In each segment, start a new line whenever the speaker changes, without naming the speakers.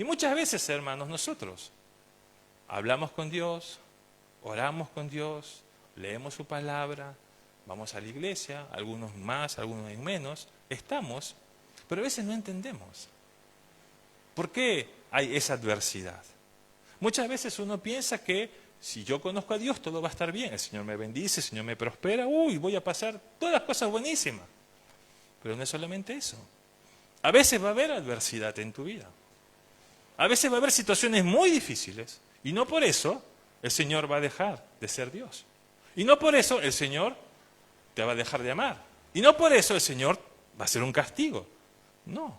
Y muchas veces, hermanos, nosotros hablamos con Dios, oramos con Dios, leemos su palabra, vamos a la iglesia, algunos más, algunos menos, estamos, pero a veces no entendemos. ¿Por qué hay esa adversidad? Muchas veces uno piensa que si yo conozco a Dios todo va a estar bien, el Señor me bendice, el Señor me prospera, voy a pasar todas las cosas buenísimas. Pero no es solamente eso. A veces va a haber adversidad en tu vida. A veces va a haber situaciones muy difíciles y no por eso el Señor va a dejar de ser Dios. Y no por eso el Señor te va a dejar de amar. Y no por eso el Señor va a ser un castigo. No.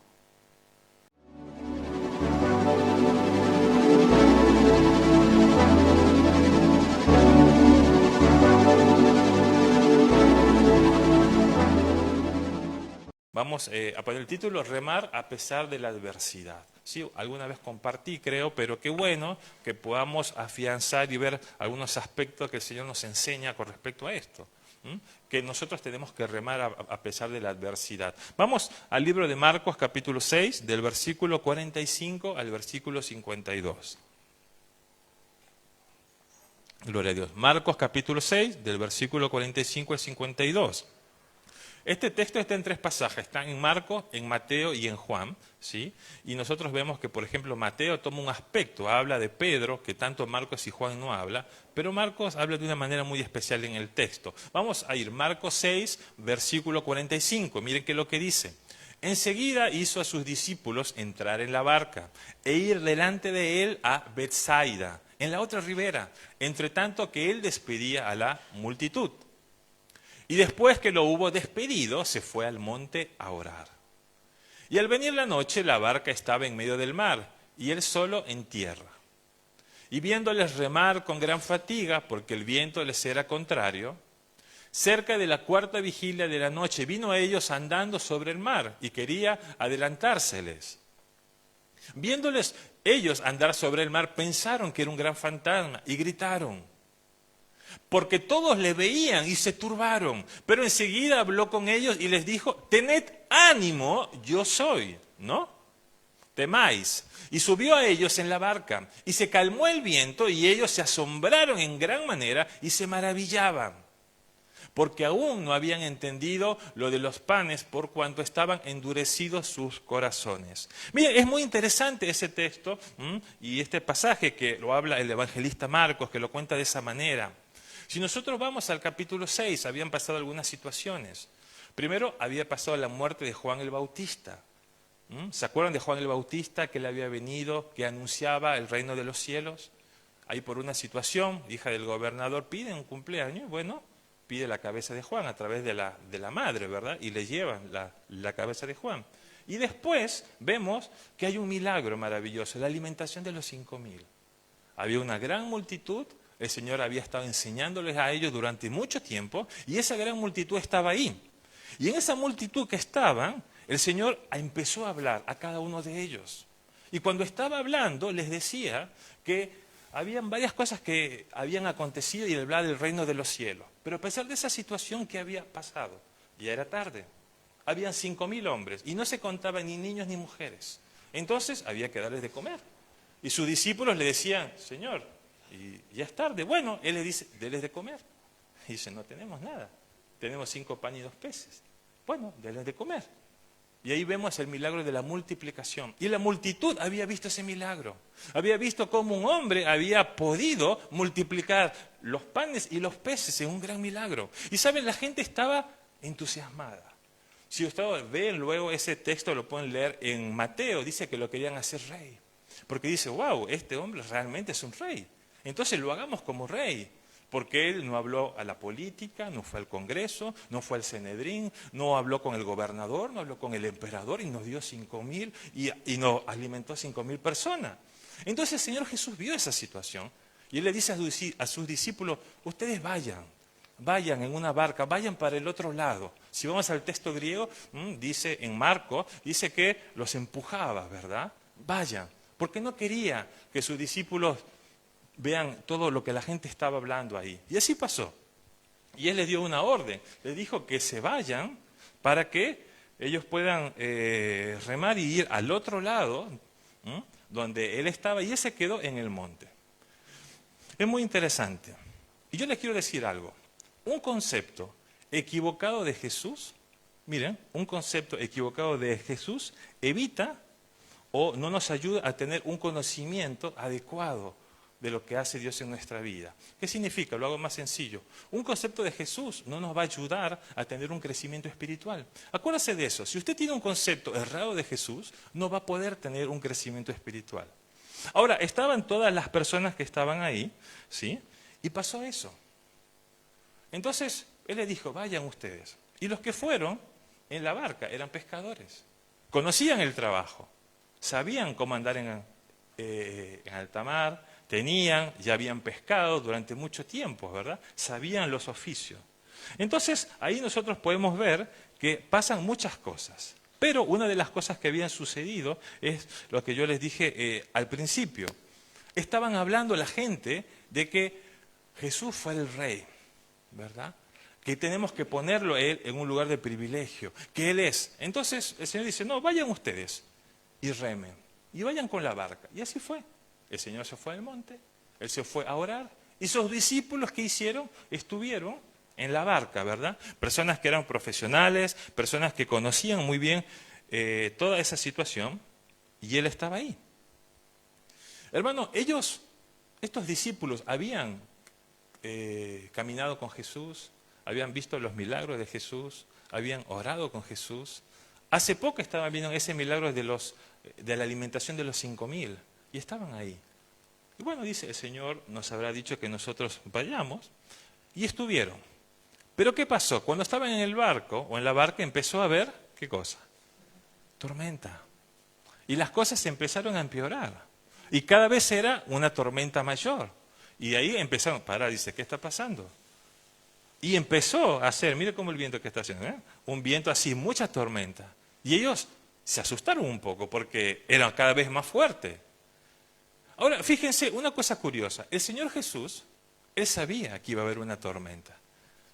Vamos a poner el título, Remar a pesar de la adversidad. Sí, alguna vez compartí, creo, pero qué bueno que podamos afianzar y ver algunos aspectos que el Señor nos enseña con respecto a esto. Que nosotros tenemos que remar a pesar de la adversidad. Vamos al libro de Marcos, capítulo 6, del versículo 45 al versículo 52. Gloria a Dios. Marcos, capítulo 6, del versículo 45 al 52. Este texto está en tres pasajes, está en Marcos, en Mateo y en Juan, ¿sí? Y nosotros vemos que, por ejemplo, Mateo toma un aspecto, habla de Pedro, que tanto Marcos y Juan no habla, pero Marcos habla de una manera muy especial en el texto. Vamos a ir, Marcos 6, versículo 45, miren qué es lo que dice. Enseguida hizo a sus discípulos entrar en la barca e ir delante de él a Betsaida, en la otra ribera, entre tanto que él despedía a la multitud. Y después que lo hubo despedido, se fue al monte a orar. Y al venir la noche, la barca estaba en medio del mar, y él solo en tierra. Y viéndoles remar con gran fatiga, porque el viento les era contrario, cerca de la cuarta vigilia de la noche vino a ellos andando sobre el mar, y quería adelantárseles. Viéndoles ellos andar sobre el mar, pensaron que era un gran fantasma, y gritaron. Porque todos le veían y se turbaron. Pero enseguida habló con ellos y les dijo, tened ánimo, yo soy, ¿no? Temáis. Y subió a ellos en la barca, y se calmó el viento, y ellos se asombraron en gran manera y se maravillaban. Porque aún no habían entendido lo de los panes por cuanto estaban endurecidos sus corazones. Miren, es muy interesante ese texto y este pasaje que lo habla el evangelista Marcos, que lo cuenta de esa manera. Si nosotros vamos al capítulo 6, habían pasado algunas situaciones. Primero, había pasado la muerte de Juan el Bautista. ¿Se acuerdan de Juan el Bautista, que él había venido, que anunciaba el reino de los cielos? Ahí por una situación, hija del gobernador, pide un cumpleaños, bueno, pide la cabeza de Juan a través de la madre, ¿verdad? Y le llevan la cabeza de Juan. Y después vemos que hay un milagro maravilloso, la alimentación de los 5.000. Había una gran multitud. El Señor había estado enseñándoles a ellos durante mucho tiempo y esa gran multitud estaba ahí. Y en esa multitud que estaban, el Señor empezó a hablar a cada uno de ellos. Y cuando estaba hablando, les decía que habían varias cosas que habían acontecido y hablaba del reino de los cielos. Pero a pesar de esa situación que había pasado, ya era tarde. Habían 5.000 hombres y no se contaban ni niños ni mujeres. Entonces había que darles de comer. Y sus discípulos le decían, Señor, y ya es tarde. Bueno, él le dice, déles de comer. Y dice, no tenemos nada. Tenemos 5 panes y 2 peces. Bueno, déles de comer. Y ahí vemos el milagro de la multiplicación. Y la multitud había visto ese milagro. Había visto cómo un hombre había podido multiplicar los panes y los peces en un gran milagro. Y saben, la gente estaba entusiasmada. Si ustedes ven luego ese texto, lo pueden leer en Mateo, dice que lo querían hacer rey. Porque dice, wow, este hombre realmente es un rey. Entonces lo hagamos como rey, porque él no habló a la política, no fue al Congreso, no fue al Sanedrín, no habló con el gobernador, no habló con el emperador y nos dio 5.000 y nos alimentó a 5.000 personas. Entonces el Señor Jesús vio esa situación y él le dice a sus discípulos, ustedes vayan en una barca, vayan para el otro lado. Si vamos al texto griego, dice en Marcos, dice que los empujaba, ¿verdad? Vayan, porque no quería que sus discípulos vean todo lo que la gente estaba hablando ahí. Y así pasó. Y él les dio una orden. Les dijo que se vayan para que ellos puedan remar y ir al otro lado, donde él estaba y él se quedó en el monte. Es muy interesante. Y yo les quiero decir algo. Un concepto equivocado de Jesús, miren, un concepto equivocado de Jesús evita o no nos ayuda a tener un conocimiento adecuado de lo que hace Dios en nuestra vida. ¿Qué significa? Lo hago más sencillo. Un concepto de Jesús no nos va a ayudar a tener un crecimiento espiritual. Acuérdese de eso. Si usted tiene un concepto errado de Jesús, no va a poder tener un crecimiento espiritual. Ahora, estaban todas las personas que estaban ahí, ¿sí? Y pasó eso. Entonces, él les dijo, vayan ustedes. Y los que fueron en la barca eran pescadores. Conocían el trabajo. Sabían cómo andar en alta mar. Ya habían pescado durante mucho tiempo, ¿verdad? Sabían los oficios. Entonces, ahí nosotros podemos ver que pasan muchas cosas. Pero una de las cosas que habían sucedido es lo que yo les dije al principio. Estaban hablando la gente de que Jesús fue el rey, ¿verdad? Que tenemos que ponerlo a él en un lugar de privilegio, que él es. Entonces el Señor dice, no, vayan ustedes y remen, y vayan con la barca. Y así fue. El Señor se fue al monte, él se fue a orar, y sus discípulos, ¿qué hicieron? Estuvieron en la barca, ¿verdad? Personas que eran profesionales, personas que conocían muy bien toda esa situación, y él estaba ahí. Hermano, estos discípulos, habían caminado con Jesús, habían visto los milagros de Jesús, habían orado con Jesús. Hace poco estaban viendo ese milagro de la alimentación de los 5.000, y estaban ahí. Y bueno, dice, el Señor nos habrá dicho que nosotros vayamos, y estuvieron. Pero ¿qué pasó? Cuando estaban en el barco, o en la barca, empezó a haber, ¿qué cosa? Tormenta. Y las cosas se empezaron a empeorar. Y cada vez era una tormenta mayor. Y ahí empezaron, dice, ¿qué está pasando? Y empezó a hacer, mire cómo el viento que está haciendo, un viento así, mucha tormenta. Y ellos se asustaron un poco porque era cada vez más fuerte. Ahora, fíjense, una cosa curiosa. El Señor Jesús, él sabía que iba a haber una tormenta.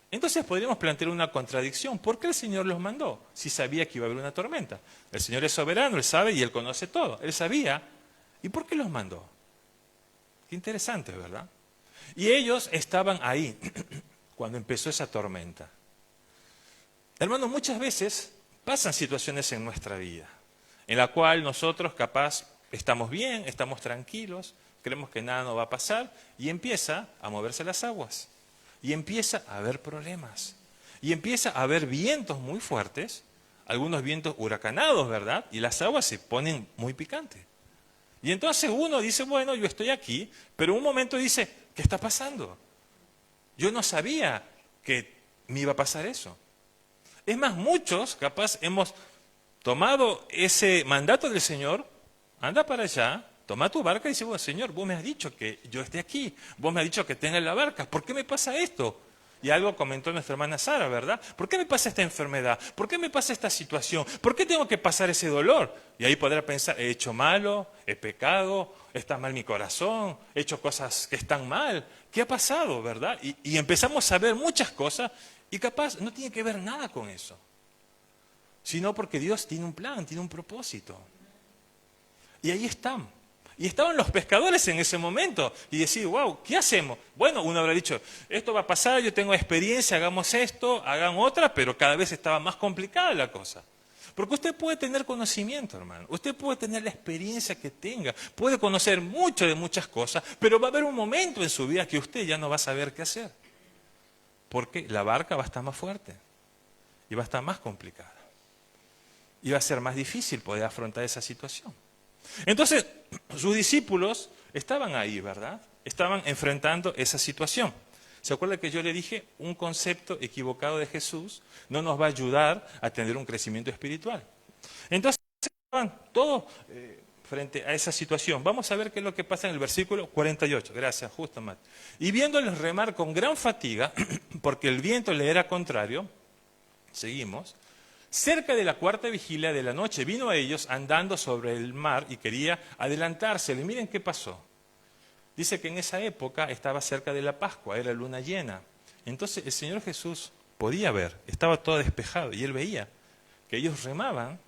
Entonces podríamos plantear una contradicción. ¿Por qué el Señor los mandó si sabía que iba a haber una tormenta? El Señor es soberano, él sabe y él conoce todo. Él sabía. ¿Y por qué los mandó? Qué interesante, ¿verdad? Y ellos estaban ahí cuando empezó esa tormenta. Hermanos, muchas veces pasan situaciones en nuestra vida en la cual nosotros capaz estamos bien, estamos tranquilos, creemos que nada nos va a pasar y empieza a moverse las aguas y empieza a haber problemas y empieza a haber vientos muy fuertes, algunos vientos huracanados, ¿verdad? Y las aguas se ponen muy picantes. Y entonces uno dice, bueno, yo estoy aquí, pero un momento dice, ¿qué está pasando? Yo no sabía que me iba a pasar eso. Es más, muchos capaz hemos tomado ese mandato del Señor, anda para allá, toma tu barca y dice, bueno, Señor, vos me has dicho que yo esté aquí, vos me has dicho que tenga la barca, ¿por qué me pasa esto? Y algo comentó nuestra hermana Sara, ¿verdad? ¿Por qué me pasa esta enfermedad? ¿Por qué me pasa esta situación? ¿Por qué tengo que pasar ese dolor? Y ahí podrá pensar, he hecho malo, he pecado, está mal mi corazón, he hecho cosas que están mal. ¿Qué ha pasado, verdad? Y empezamos a ver muchas cosas y capaz no tiene que ver nada con eso. Sino porque Dios tiene un plan, tiene un propósito. Y ahí están. Y estaban los pescadores en ese momento y decían, wow, ¿qué hacemos? Bueno, uno habrá dicho, esto va a pasar, yo tengo experiencia, hagamos esto, hagan otra, pero cada vez estaba más complicada la cosa. Porque usted puede tener conocimiento, hermano, usted puede tener la experiencia que tenga, puede conocer mucho de muchas cosas, pero va a haber un momento en su vida que usted ya no va a saber qué hacer. Porque la barca va a estar más fuerte y va a estar más complicada. Y va a ser más difícil poder afrontar esa situación. Entonces, sus discípulos estaban ahí, ¿verdad? Estaban enfrentando esa situación. ¿Se acuerda que yo le dije? Un concepto equivocado de Jesús no nos va a ayudar a tener un crecimiento espiritual. Entonces, estaban todos frente a esa situación. Vamos a ver qué es lo que pasa en el versículo 48. Gracias, justo, Matt. Y viéndoles remar con gran fatiga, porque el viento le era contrario, seguimos. Cerca de la cuarta vigilia de la noche vino a ellos andando sobre el mar y quería adelantársele. Miren qué pasó. Dice que en esa época estaba cerca de la Pascua, era luna llena. Entonces el Señor Jesús podía ver, estaba todo despejado y él veía que ellos remaban,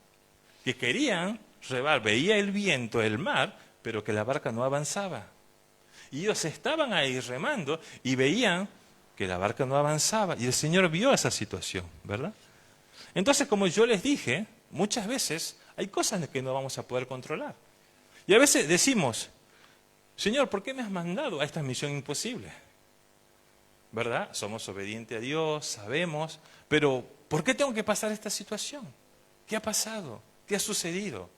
que querían remar, veía el viento, el mar, pero que la barca no avanzaba. Y ellos estaban ahí remando y veían que la barca no avanzaba. Y el Señor vio esa situación, ¿verdad? Entonces, como yo les dije, muchas veces hay cosas que no vamos a poder controlar. Y a veces decimos, Señor, ¿por qué me has mandado a esta misión imposible? ¿Verdad? Somos obedientes a Dios, sabemos, pero ¿por qué tengo que pasar esta situación? ¿Qué ha pasado? ¿Qué ha sucedido?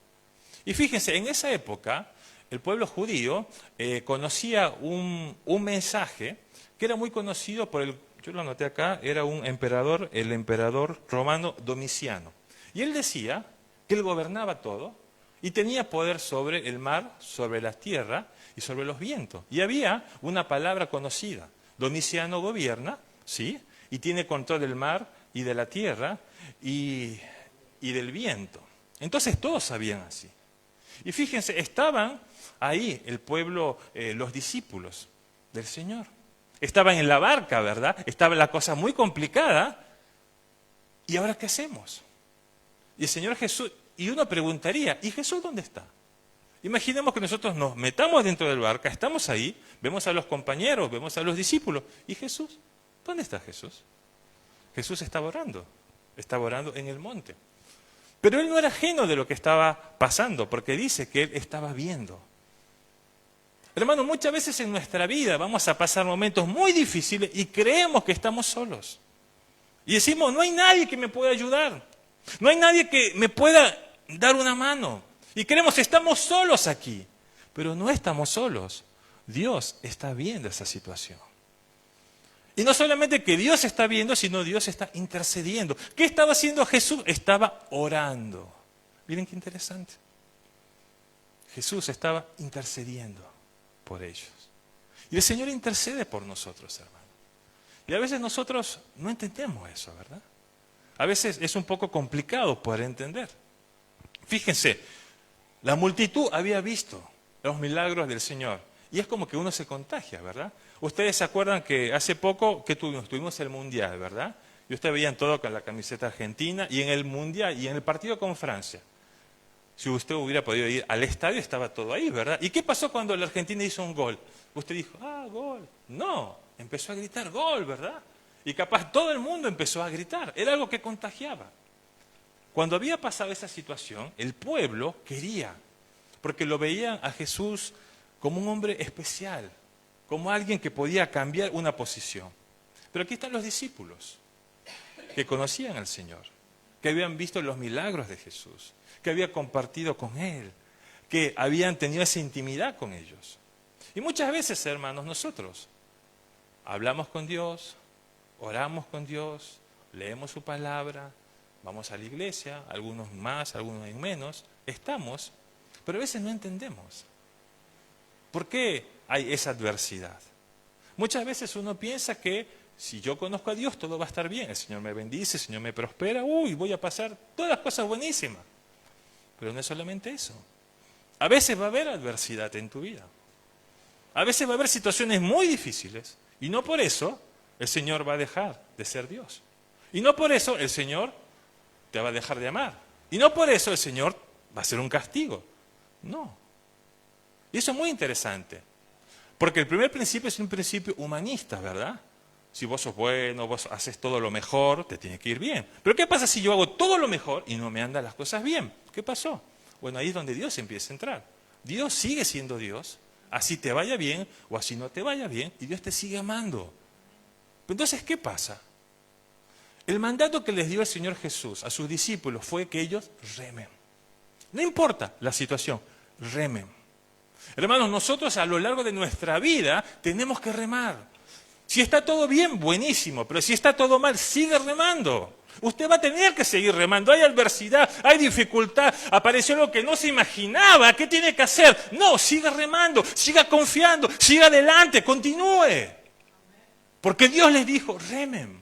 Y fíjense, en esa época, el pueblo judío conocía un mensaje que era muy conocido por yo lo anoté acá, era un emperador, el emperador romano Domiciano. Y él decía que él gobernaba todo y tenía poder sobre el mar, sobre la tierra y sobre los vientos. Y había una palabra conocida. Domiciano gobierna, ¿sí? Y tiene control del mar y de la tierra y del viento. Entonces todos sabían así. Y fíjense, estaban ahí el pueblo, los discípulos del Señor. Estaban en la barca, ¿verdad? Estaba la cosa muy complicada. ¿Y ahora qué hacemos? Y el Señor Jesús, y uno preguntaría, ¿y Jesús dónde está? Imaginemos que nosotros nos metamos dentro del barca, estamos ahí, vemos a los compañeros, vemos a los discípulos. ¿Y Jesús? ¿Dónde está Jesús? Jesús estaba orando en el monte. Pero él no era ajeno de lo que estaba pasando, porque dice que él estaba viendo. Hermano, muchas veces en nuestra vida vamos a pasar momentos muy difíciles y creemos que estamos solos. Y decimos, no hay nadie que me pueda ayudar. No hay nadie que me pueda dar una mano. Y creemos, estamos solos aquí. Pero no estamos solos. Dios está viendo esa situación. Y no solamente que Dios está viendo, sino Dios está intercediendo. ¿Qué estaba haciendo Jesús? Estaba orando. Miren qué interesante. Jesús estaba intercediendo por ellos. Y el Señor intercede por nosotros, hermano. Y a veces nosotros no entendemos eso, ¿verdad? A veces es un poco complicado poder entender. Fíjense, la multitud había visto los milagros del Señor. Y es como que uno se contagia, ¿verdad? Ustedes se acuerdan que hace poco que tuvimos el Mundial, ¿verdad? Y ustedes veían todo con la camiseta argentina y en el Mundial y en el partido con Francia. Si usted hubiera podido ir al estadio, estaba todo ahí, ¿verdad? ¿Y qué pasó cuando la Argentina hizo un gol? Usted dijo, gol. No, empezó a gritar gol, ¿verdad? Y capaz todo el mundo empezó a gritar. Era algo que contagiaba. Cuando había pasado esa situación, el pueblo quería, porque lo veían a Jesús como un hombre especial, como alguien que podía cambiar una posición. Pero aquí están los discípulos, que conocían al Señor, que habían visto los milagros de Jesús, que habían compartido con Él, que habían tenido esa intimidad con ellos. Y muchas veces, hermanos, nosotros hablamos con Dios, oramos con Dios, leemos su palabra, vamos a la iglesia, algunos más, algunos menos, estamos, pero a veces no entendemos. ¿Por qué hay esa adversidad? Muchas veces uno piensa que si yo conozco a Dios todo va a estar bien, el Señor me bendice, el Señor me prospera, voy a pasar todas las cosas buenísimas. Pero no es solamente eso. A veces va a haber adversidad en tu vida. A veces va a haber situaciones muy difíciles y no por eso el Señor va a dejar de ser Dios. Y no por eso el Señor te va a dejar de amar. Y no por eso el Señor va a ser un castigo. No. Y eso es muy interesante. Porque el primer principio es un principio humanista, ¿verdad? Si vos sos bueno, vos haces todo lo mejor, te tiene que ir bien. Pero ¿qué pasa si yo hago todo lo mejor y no me andan las cosas bien? ¿Qué pasó? Bueno, ahí es donde Dios empieza a entrar. Dios sigue siendo Dios, así te vaya bien o así no te vaya bien, y Dios te sigue amando. Entonces, ¿qué pasa? El mandato que les dio el Señor Jesús a sus discípulos fue que ellos remen. No importa la situación, remen. Hermanos, nosotros a lo largo de nuestra vida tenemos que remar. Si está todo bien, buenísimo, pero si está todo mal, sigue remando. Usted va a tener que seguir remando. Hay adversidad, hay dificultad, apareció algo que no se imaginaba. ¿Qué tiene que hacer? No, siga remando, siga confiando, siga adelante, continúe. Porque Dios les dijo, remen.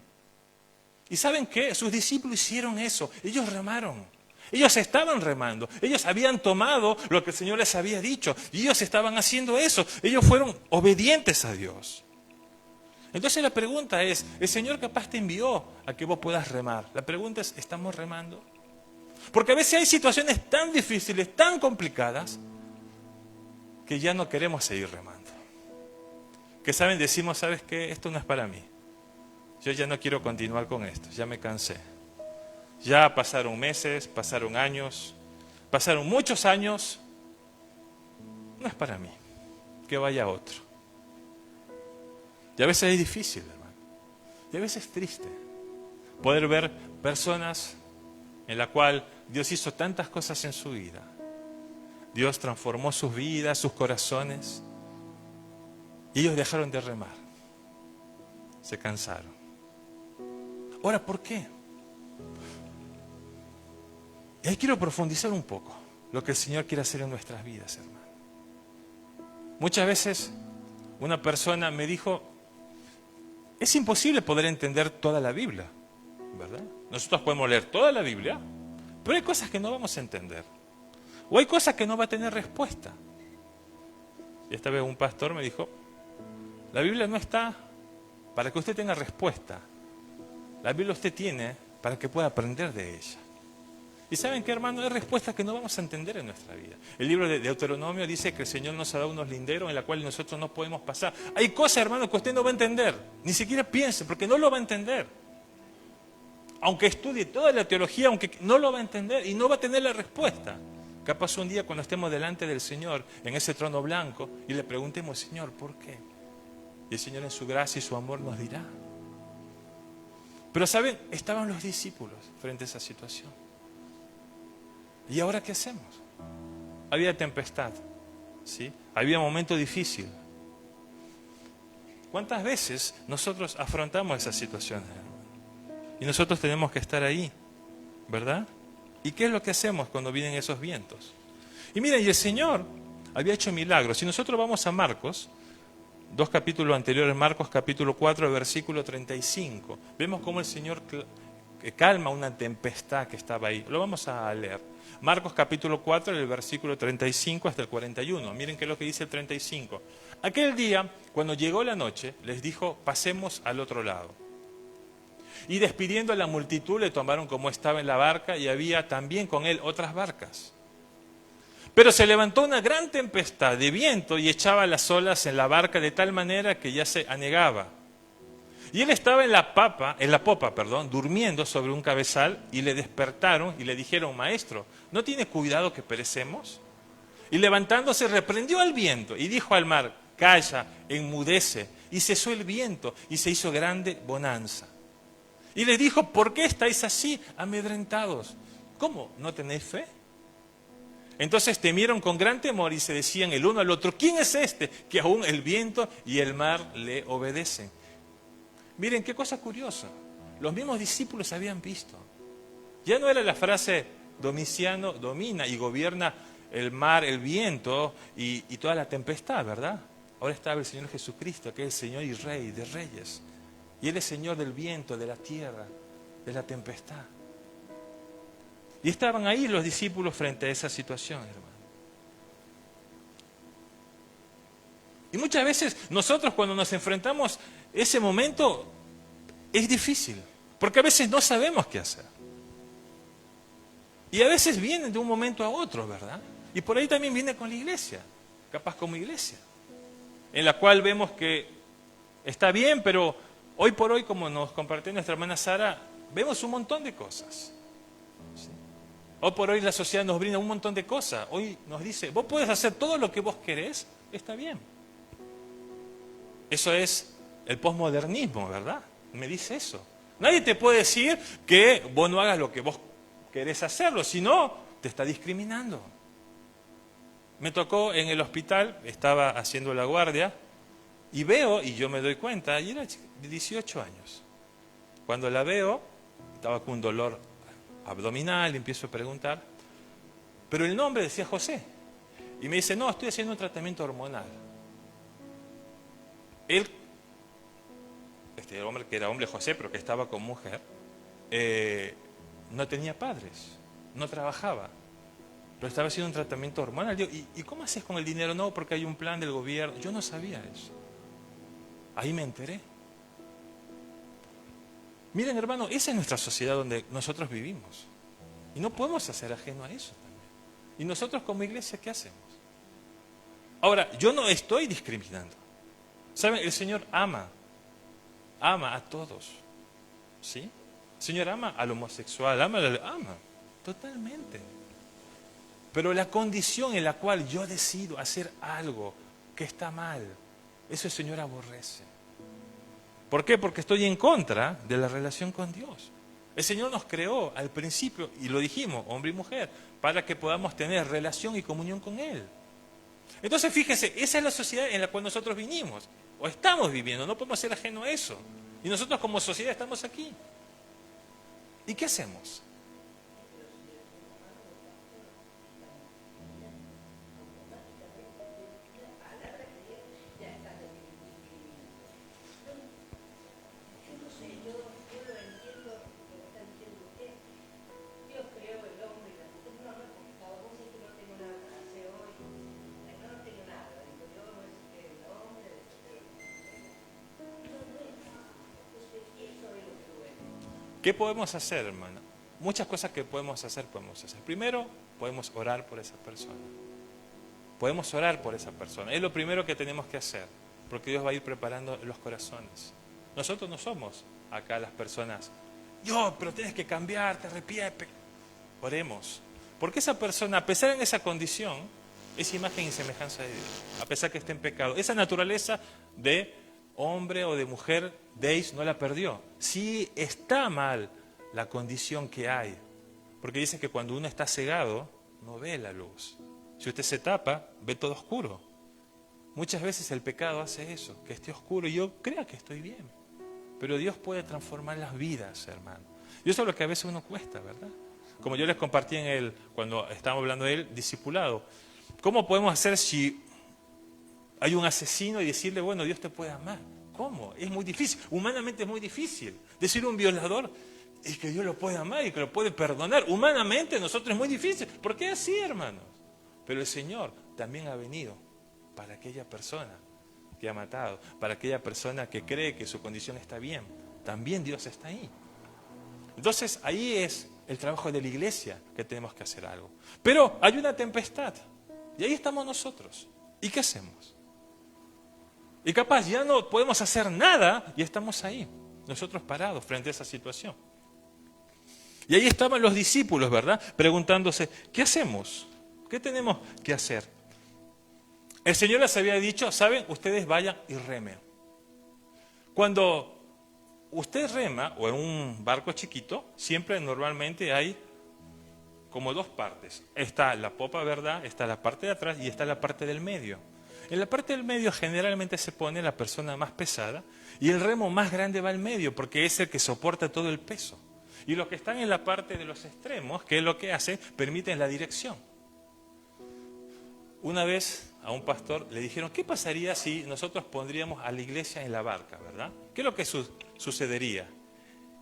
¿Y saben qué? Sus discípulos hicieron eso, ellos remaron. Ellos estaban remando, ellos habían tomado lo que el Señor les había dicho y ellos estaban haciendo eso. Ellos fueron obedientes a Dios. Entonces la pregunta es, el Señor capaz te envió a que vos puedas remar. La pregunta es, ¿estamos remando? Porque a veces hay situaciones tan difíciles, tan complicadas, que ya no queremos seguir remando. Que saben, decimos, ¿sabes qué? Esto no es para mí. Yo ya no quiero continuar con esto, ya me cansé. Ya pasaron meses, pasaron años, pasaron muchos años. No es para mí, que vaya otro. Y a veces es difícil, hermano. Y a veces es triste poder ver personas en la cual Dios hizo tantas cosas en su vida. Dios transformó sus vidas, sus corazones. Y ellos dejaron de remar. Se cansaron. Ahora, ¿por qué? Y ahí quiero profundizar un poco lo que el Señor quiere hacer en nuestras vidas, hermano. Muchas veces una persona me dijo, es imposible poder entender toda la Biblia, ¿verdad? Nosotros podemos leer toda la Biblia, pero hay cosas que no vamos a entender. O hay cosas que no va a tener respuesta. Y esta vez un pastor me dijo, la Biblia no está para que usted tenga respuesta. La Biblia usted tiene para que pueda aprender de ella. Y ¿saben qué, hermano? Hay respuestas que no vamos a entender en nuestra vida. El libro de Deuteronomio dice que el Señor nos ha dado unos linderos en los cuales nosotros no podemos pasar. Hay cosas, hermano, que usted no va a entender. Ni siquiera piense, porque no lo va a entender. Aunque estudie toda la teología, aunque no lo va a entender y no va a tener la respuesta. Capaz un día cuando estemos delante del Señor, en ese trono blanco, y le preguntemos, Señor, ¿por qué? Y el Señor en su gracia y su amor nos dirá. Pero ¿saben? Estaban los discípulos frente a esa situación. ¿Y ahora qué hacemos? Había tempestad, ¿sí? Había momento difícil. ¿Cuántas veces nosotros afrontamos esas situaciones? Y nosotros tenemos que estar ahí, ¿verdad? ¿Y qué es lo que hacemos cuando vienen esos vientos? Y miren, y el Señor había hecho milagros. Si nosotros vamos a Marcos, 2 capítulos anteriores, Marcos capítulo 4, versículo 35, vemos cómo el Señor calma una tempestad que estaba ahí. Lo vamos a leer. Marcos capítulo 4, el versículo 35 hasta el 41. Miren qué es lo que dice el 35. Aquel día, cuando llegó la noche, les dijo, pasemos al otro lado. Y despidiendo a la multitud, le tomaron como estaba en la barca, y había también con él otras barcas. Pero se levantó una gran tempestad de viento y echaba las olas en la barca de tal manera que ya se anegaba. Y él estaba en la popa, durmiendo sobre un cabezal, y le despertaron y le dijeron, Maestro, ¿no tiene cuidado que perecemos? Y levantándose reprendió al viento y dijo al mar, calla, enmudece. Y cesó el viento y se hizo grande bonanza. Y le dijo, ¿por qué estáis así amedrentados? ¿Cómo? ¿No tenéis fe? Entonces temieron con gran temor y se decían el uno al otro, ¿quién es este que aún el viento y el mar le obedecen? Miren, qué cosa curiosa. Los mismos discípulos habían visto. Ya no era la frase, Domiciano domina y gobierna el mar, el viento y toda la tempestad, ¿verdad? Ahora estaba el Señor Jesucristo, que es el Señor y Rey de reyes. Y Él es Señor del viento, de la tierra, de la tempestad. Y estaban ahí los discípulos frente a esa situación, hermano. Y muchas veces nosotros cuando nos enfrentamos ese momento es difícil, porque a veces no sabemos qué hacer. Y a veces vienen de un momento a otro, ¿verdad? Y por ahí también viene con la iglesia, capaz como iglesia, en la cual vemos que está bien, pero hoy por hoy, como nos compartió nuestra hermana Sara, vemos un montón de cosas. ¿Sí? Hoy por hoy la sociedad nos brinda un montón de cosas. Hoy nos dice, vos podés hacer todo lo que vos querés, está bien. Eso es el posmodernismo, ¿verdad? Me dice eso. Nadie te puede decir que vos no hagas lo que vos querés hacerlo, si no, te está discriminando. Me tocó en el hospital, estaba haciendo la guardia, y veo, y yo me doy cuenta, y era de 18 años. Cuando la veo, estaba con un dolor abdominal, y empiezo a preguntar, pero el nombre decía José. Y me dice, no, estoy haciendo un tratamiento hormonal. Él, este hombre que era hombre José, pero que estaba con mujer, no tenía padres, no trabajaba, pero estaba haciendo un tratamiento hormonal. Digo, ¿y cómo haces con el dinero? No, porque hay un plan del gobierno. Yo no sabía eso. Ahí me enteré. Miren, hermano, esa es nuestra sociedad donde nosotros vivimos. Y no podemos hacer ajeno a eso también. ¿Y nosotros como iglesia qué hacemos? Ahora, yo no estoy discriminando. ¿Saben? El Señor ama a todos. ¿Sí? El Señor ama al homosexual, ama totalmente. Pero la condición en la cual yo decido hacer algo que está mal, eso el Señor aborrece. ¿Por qué? Porque estoy en contra de la relación con Dios. El Señor nos creó al principio, y lo dijimos, hombre y mujer, para que podamos tener relación y comunión con Él. Entonces, fíjense, esa es la sociedad en la cual nosotros vinimos, o estamos viviendo, no podemos ser ajenos a eso. Y nosotros como sociedad estamos aquí. ¿Y qué hacemos? ¿Qué podemos hacer, hermano? Muchas cosas que podemos hacer. Primero, podemos orar por esa persona. Podemos orar por esa persona. Es lo primero que tenemos que hacer, porque Dios va a ir preparando los corazones. Nosotros no somos acá las personas, pero tienes que cambiar, te arrepientes. Oremos. Porque esa persona, a pesar de esa condición, es imagen y semejanza de Dios. A pesar que esté en pecado. Esa naturaleza de hombre o de mujer, Deis no la perdió. Sí está mal la condición que hay. Porque dice que cuando uno está cegado, no ve la luz. Si usted se tapa, ve todo oscuro. Muchas veces el pecado hace eso, que esté oscuro y yo crea que estoy bien. Pero Dios puede transformar las vidas, hermano. Y eso es lo que a veces uno cuesta, ¿verdad? Como yo les compartí cuando estábamos hablando de él, discipulado. ¿Cómo podemos hacer si hay un asesino y decirle, bueno, Dios te puede amar? ¿Cómo? Es muy difícil. Humanamente es muy difícil. Decir a un violador es que Dios lo puede amar y que lo puede perdonar. Humanamente nosotros es muy difícil. ¿Por qué así, hermanos? Pero el Señor también ha venido para aquella persona que ha matado, para aquella persona que cree que su condición está bien. También Dios está ahí. Entonces ahí es el trabajo de la iglesia que tenemos que hacer algo. Pero hay una tempestad y ahí estamos nosotros. ¿Y qué hacemos? Y capaz ya no podemos hacer nada y estamos ahí, nosotros parados frente a esa situación. Y ahí estaban los discípulos, ¿verdad? Preguntándose, ¿qué hacemos? ¿Qué tenemos que hacer? El Señor les había dicho, ¿saben? Ustedes vayan y remen. Cuando usted rema, o en un barco chiquito, siempre normalmente hay como dos partes. Está la popa, ¿verdad? Está la parte de atrás y está la parte del medio. En la parte del medio generalmente se pone la persona más pesada y el remo más grande va al medio porque es el que soporta todo el peso. Y los que están en la parte de los extremos, que es lo que hacen, permiten la dirección. Una vez a un pastor le dijeron, ¿qué pasaría si nosotros pondríamos a la iglesia en la barca, verdad? ¿Qué es lo que sucedería?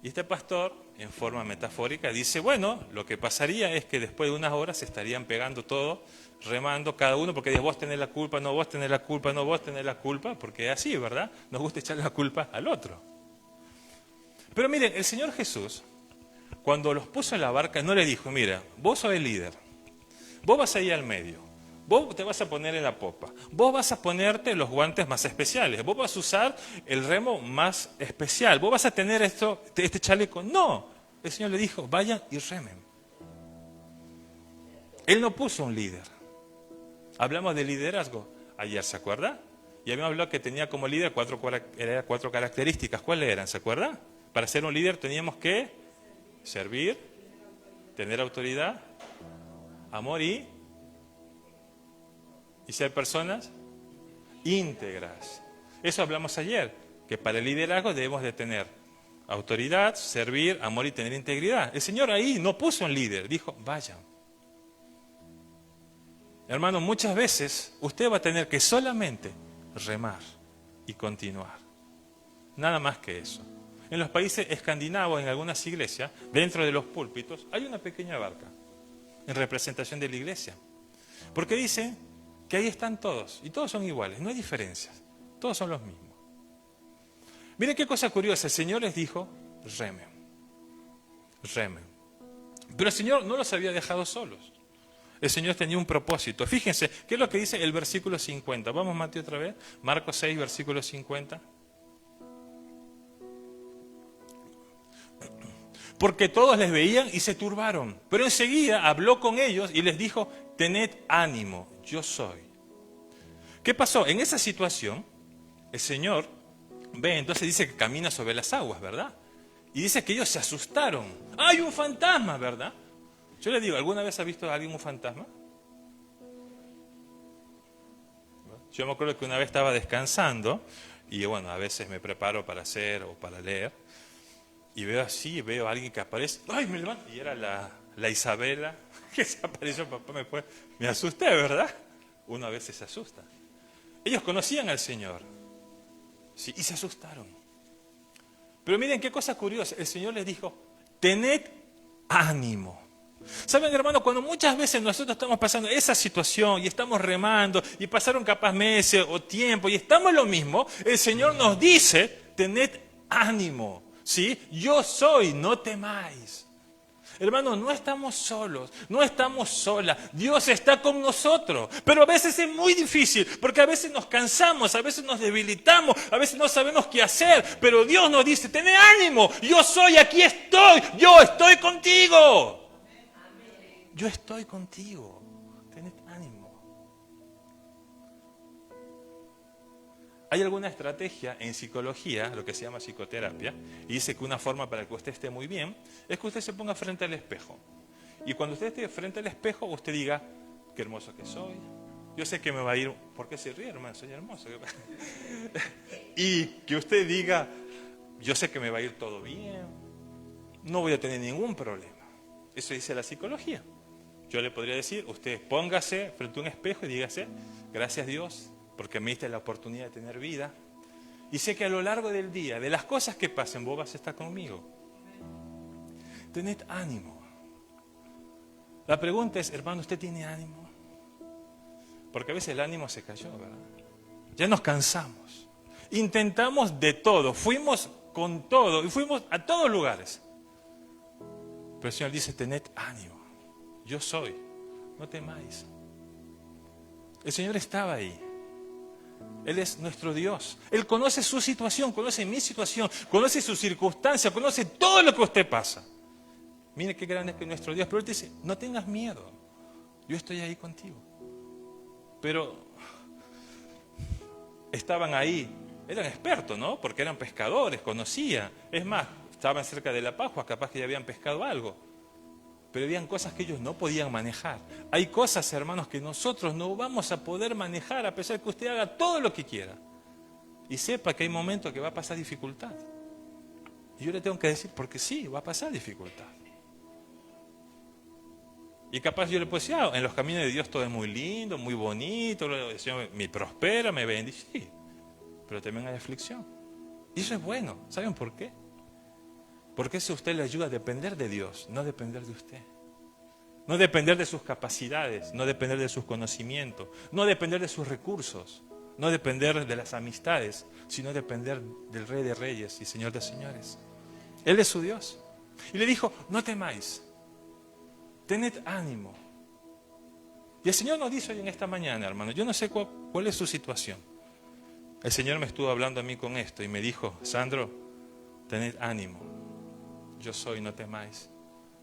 Y este pastor, en forma metafórica, dice, bueno, lo que pasaría es que después de unas horas se estarían pegando todos, remando cada uno, porque dice, vos tenés la culpa, no vos tenés la culpa, no vos tenés la culpa, porque es así, ¿verdad? Nos gusta echar la culpa al otro. Pero miren, el Señor Jesús, cuando los puso en la barca, no le dijo, mira, vos sos el líder, vos vas a ir al medio, vos te vas a poner en la popa, vos vas a ponerte los guantes más especiales, vos vas a usar el remo más especial, vos vas a tener este chaleco. No, el Señor le dijo, vayan y remen. Él no puso un líder. Hablamos de liderazgo ayer, ¿se acuerda? Y habíamos hablado que tenía como líder cuatro características. ¿Cuáles eran? ¿Se acuerda? Para ser un líder teníamos que servir, tener autoridad, amor y ser personas íntegras. Eso hablamos ayer, que para el liderazgo debemos de tener autoridad, servir, amor y tener integridad. El Señor ahí no puso un líder, dijo, vayan. Hermano, muchas veces usted va a tener que solamente remar y continuar. Nada más que eso. En los países escandinavos, en algunas iglesias, dentro de los púlpitos, hay una pequeña barca en representación de la iglesia. Porque dicen que ahí están todos, y todos son iguales, no hay diferencias, todos son los mismos. Miren qué cosa curiosa, el Señor les dijo, remen. Pero el Señor no los había dejado solos. El Señor tenía un propósito. Fíjense, ¿qué es lo que dice el versículo 50? Vamos, Mateo, otra vez. Marcos 6, versículo 50. Porque todos les veían y se turbaron. Pero enseguida habló con ellos y les dijo, tened ánimo, yo soy. ¿Qué pasó? En esa situación, el Señor ve, entonces dice que camina sobre las aguas, ¿verdad? Y dice que ellos se asustaron. ¡Hay un fantasma!, ¿verdad? Yo le digo, ¿alguna vez ha visto a alguien un fantasma? Yo me acuerdo que una vez estaba descansando y bueno, a veces me preparo para hacer o para leer y veo así, veo a alguien que aparece, ¡ay, me levanto! Y era la Isabela que se apareció, papá me asusté, ¿verdad? Uno a veces se asusta. Ellos conocían al Señor, sí, y se asustaron. Pero miren qué cosa curiosa, el Señor les dijo, tened ánimo. ¿Saben, hermano? Cuando muchas veces nosotros estamos pasando esa situación y estamos remando y pasaron capaz meses o tiempo y estamos en lo mismo, el Señor nos dice, tened ánimo, ¿sí? Yo soy, no temáis. Hermano, no estamos solos, no estamos solas, Dios está con nosotros, pero a veces es muy difícil, porque a veces nos cansamos, a veces nos debilitamos, a veces no sabemos qué hacer, pero Dios nos dice, tened ánimo, yo soy, aquí estoy, yo estoy contigo. Yo estoy contigo, tened ánimo. Hay alguna estrategia en psicología, lo que se llama psicoterapia, y dice que una forma para que usted esté muy bien es que usted se ponga frente al espejo. Y cuando usted esté frente al espejo, usted diga, qué hermoso que soy. Yo sé que me va a ir, ¿por qué se ríe, hermano? Soy hermoso. Y que usted diga, yo sé que me va a ir todo bien, no voy a tener ningún problema. Eso dice la psicología. Yo le podría decir, usted póngase frente a un espejo y dígase, gracias Dios, porque me diste la oportunidad de tener vida. Y sé que a lo largo del día, de las cosas que pasen, vos vas a estar conmigo. Tened ánimo. La pregunta es, hermano, ¿usted tiene ánimo? Porque a veces el ánimo se cayó, ¿verdad? Ya nos cansamos. Intentamos de todo, fuimos con todo y fuimos a todos lugares. Pero el Señor dice, tened ánimo. Yo soy, no temáis. El Señor estaba ahí. Él es nuestro Dios. Él conoce su situación, conoce mi situación, conoce sus circunstancias, conoce todo lo que usted pasa. Mire qué grande es que nuestro Dios. Pero Él te dice, no tengas miedo. Yo estoy ahí contigo. Pero estaban ahí, eran expertos, ¿no? Porque eran pescadores, conocían. Es más, estaban cerca de la Pascua, capaz que ya habían pescado algo. Pero habían cosas que ellos no podían manejar. Hay cosas, hermanos, que nosotros no vamos a poder manejar a pesar de que usted haga todo lo que quiera. Y sepa que hay momentos que va a pasar dificultad. Y yo le tengo que decir, porque sí, va a pasar dificultad. Y capaz yo le puedo decir, en los caminos de Dios todo es muy lindo, muy bonito, el Señor me prospera, me bendice. Sí, pero también hay aflicción. Y eso es bueno. ¿Saben por qué? Porque eso a usted le ayuda a depender de Dios, no depender de usted. No depender de sus capacidades, no depender de sus conocimientos, no depender de sus recursos, no depender de las amistades, sino depender del Rey de Reyes y Señor de Señores. Él es su Dios. Y le dijo, no temáis, tened ánimo. Y el Señor nos dice hoy en esta mañana, hermano, yo no sé cuál es su situación. El Señor me estuvo hablando a mí con esto y me dijo, Sandro, tened ánimo. Yo soy, no temáis.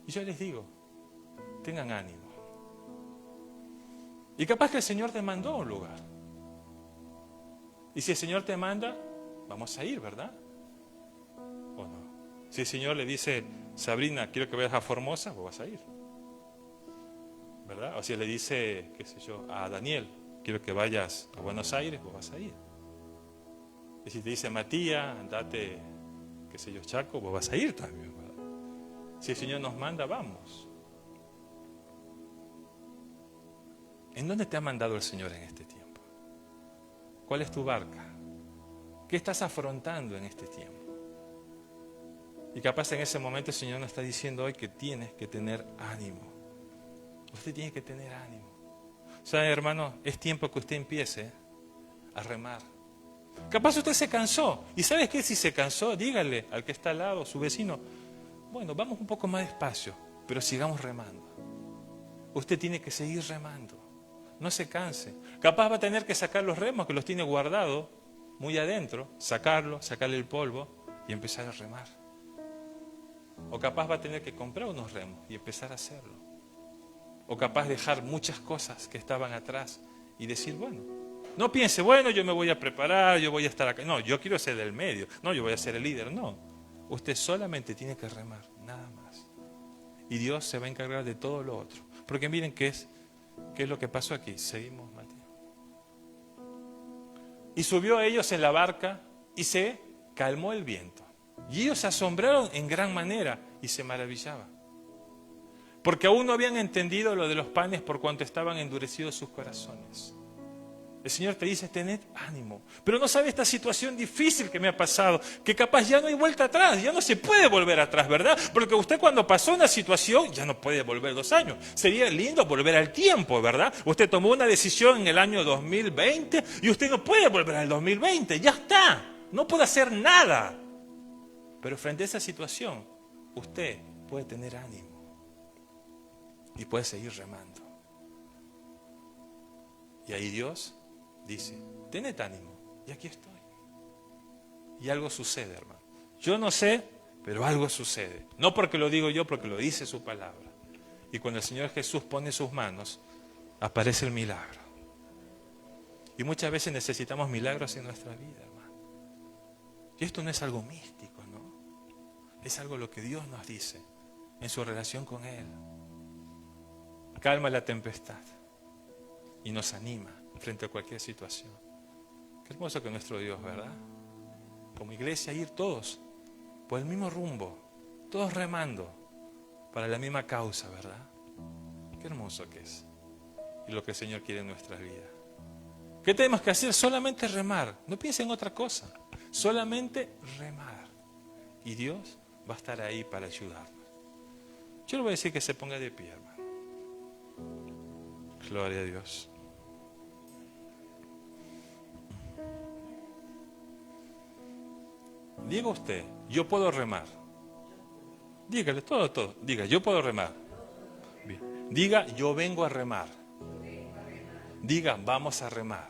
Y yo les digo, tengan ánimo. Y capaz que el Señor te mandó a un lugar. Y si el Señor te manda, vamos a ir, ¿verdad? ¿O no? Si el Señor le dice, Sabrina, quiero que vayas a Formosa, vos vas a ir. ¿Verdad? O si le dice, qué sé yo, a Daniel, quiero que vayas a Buenos Aires, vos vas a ir. Y si te dice, Matías, andate, qué sé yo, Chaco, vos vas a ir también, ¿verdad? Si el Señor nos manda, vamos. ¿En dónde te ha mandado el Señor en este tiempo? ¿Cuál es tu barca? ¿Qué estás afrontando en este tiempo? Y capaz en ese momento el Señor nos está diciendo hoy que tienes que tener ánimo. Usted tiene que tener ánimo. ¿Sabe, hermano? Es tiempo que usted empiece a remar. Capaz usted se cansó. ¿Y sabes qué? Si se cansó, dígale al que está al lado, su vecino, bueno, vamos un poco más despacio, pero sigamos remando. usted tiene que seguir remando. No se canse. Capaz va a tener que sacar los remos que los tiene guardados muy adentro, sacarle el polvo y empezar a remar. O capaz va a tener que comprar unos remos y empezar a hacerlo. O capaz dejar muchas cosas que estaban atrás y decir, bueno, no piense, bueno, yo me voy a preparar, yo voy a estar acá. No, yo quiero ser del medio. No, yo voy a ser el líder. No, usted solamente tiene que remar, nada más. Y Dios se va a encargar de todo lo otro. Porque miren qué es lo que pasó aquí. Seguimos, Mateo. Y subió a ellos en la barca y se calmó el viento. Y ellos se asombraron en gran manera y se maravillaban. Porque aún no habían entendido lo de los panes por cuanto estaban endurecidos sus corazones. El Señor te dice, tened ánimo. Pero no sabe esta situación difícil que me ha pasado, que capaz ya no hay vuelta atrás, ya no se puede volver atrás, ¿verdad? Porque usted cuando pasó una situación ya no puede volver 2 años. Sería lindo volver al tiempo, ¿verdad? Usted tomó una decisión en el año 2020 y usted no puede volver al 2020, ya está. No puede hacer nada. Pero frente a esa situación, usted puede tener ánimo y puede seguir remando. Y ahí Dios dice, tened ánimo, y aquí estoy. Y algo sucede, hermano. Yo no sé, pero algo sucede. No porque lo digo yo, porque lo dice su palabra. Y cuando el Señor Jesús pone sus manos, aparece el milagro. Y muchas veces necesitamos milagros en nuestra vida, hermano. Y esto no es algo místico, ¿no? Es algo lo que Dios nos dice en su relación con Él. Calma la tempestad y nos anima frente a cualquier situación. Qué hermoso que nuestro Dios, ¿verdad? Como iglesia ir todos por el mismo rumbo, todos remando para la misma causa, ¿verdad? Qué hermoso que es y lo que el Señor quiere en nuestras vidas. ¿Qué tenemos que hacer? Solamente remar. No piensen en otra cosa. Solamente remar. Y Dios va a estar ahí para ayudarnos. Yo le voy a decir que se ponga de pie, hermano. Gloria a Dios. Diga usted, yo puedo remar. Dígale todo. Diga, yo puedo remar. Bien. Diga, yo vengo a remar. Diga, vamos a remar.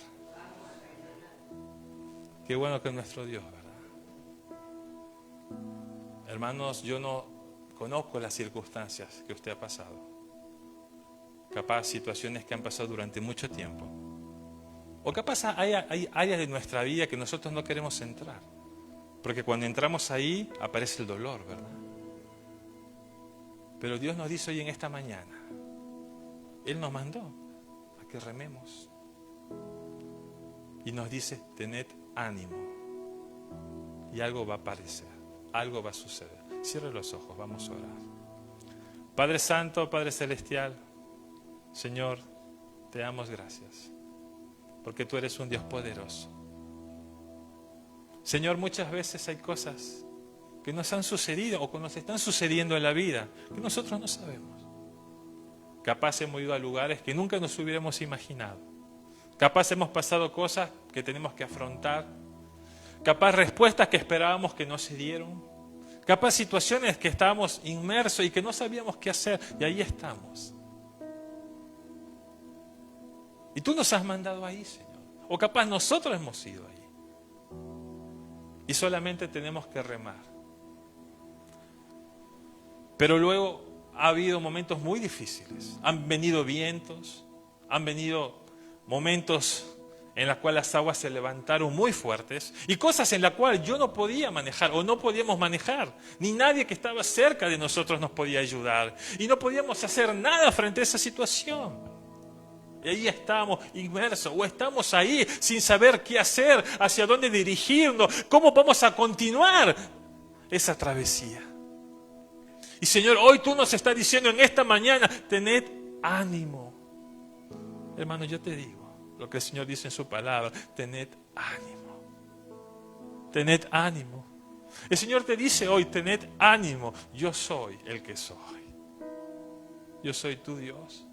Qué bueno que es nuestro Dios, ¿verdad? Hermanos, yo no conozco las circunstancias que usted ha pasado. Capaz situaciones que han pasado durante mucho tiempo. O capaz hay áreas de nuestra vida que nosotros no queremos entrar. Porque cuando entramos ahí aparece el dolor, ¿verdad? Pero Dios nos dice hoy en esta mañana, Él nos mandó a que rememos. Y nos dice, tened ánimo. Y algo va a aparecer, algo va a suceder. Cierre los ojos, vamos a orar. Padre Santo, Padre Celestial, Señor, te damos gracias, porque tú eres un Dios poderoso. Señor, muchas veces hay cosas que nos han sucedido o que nos están sucediendo en la vida que nosotros no sabemos. Capaz hemos ido a lugares que nunca nos hubiéramos imaginado. Capaz hemos pasado cosas que tenemos que afrontar. Capaz respuestas que esperábamos que no se dieron. Capaz situaciones que estábamos inmersos y que no sabíamos qué hacer. Y ahí estamos. Y tú nos has mandado ahí, Señor. O capaz nosotros hemos ido ahí. Y solamente tenemos que remar. Pero luego ha habido momentos muy difíciles. Han venido vientos, han venido momentos en los cuales las aguas se levantaron muy fuertes y cosas en las cuales yo no podía manejar o no podíamos manejar. Ni nadie que estaba cerca de nosotros nos podía ayudar. Y no podíamos hacer nada frente a esa situación. Y ahí estamos inmersos, o estamos ahí sin saber qué hacer, hacia dónde dirigirnos, cómo vamos a continuar esa travesía. Y Señor, hoy tú nos estás diciendo en esta mañana, tened ánimo. Hermano, yo te digo lo que el Señor dice en su palabra, tened ánimo. Tened ánimo. El Señor te dice hoy, tened ánimo, yo soy el que soy. Yo soy tu Dios.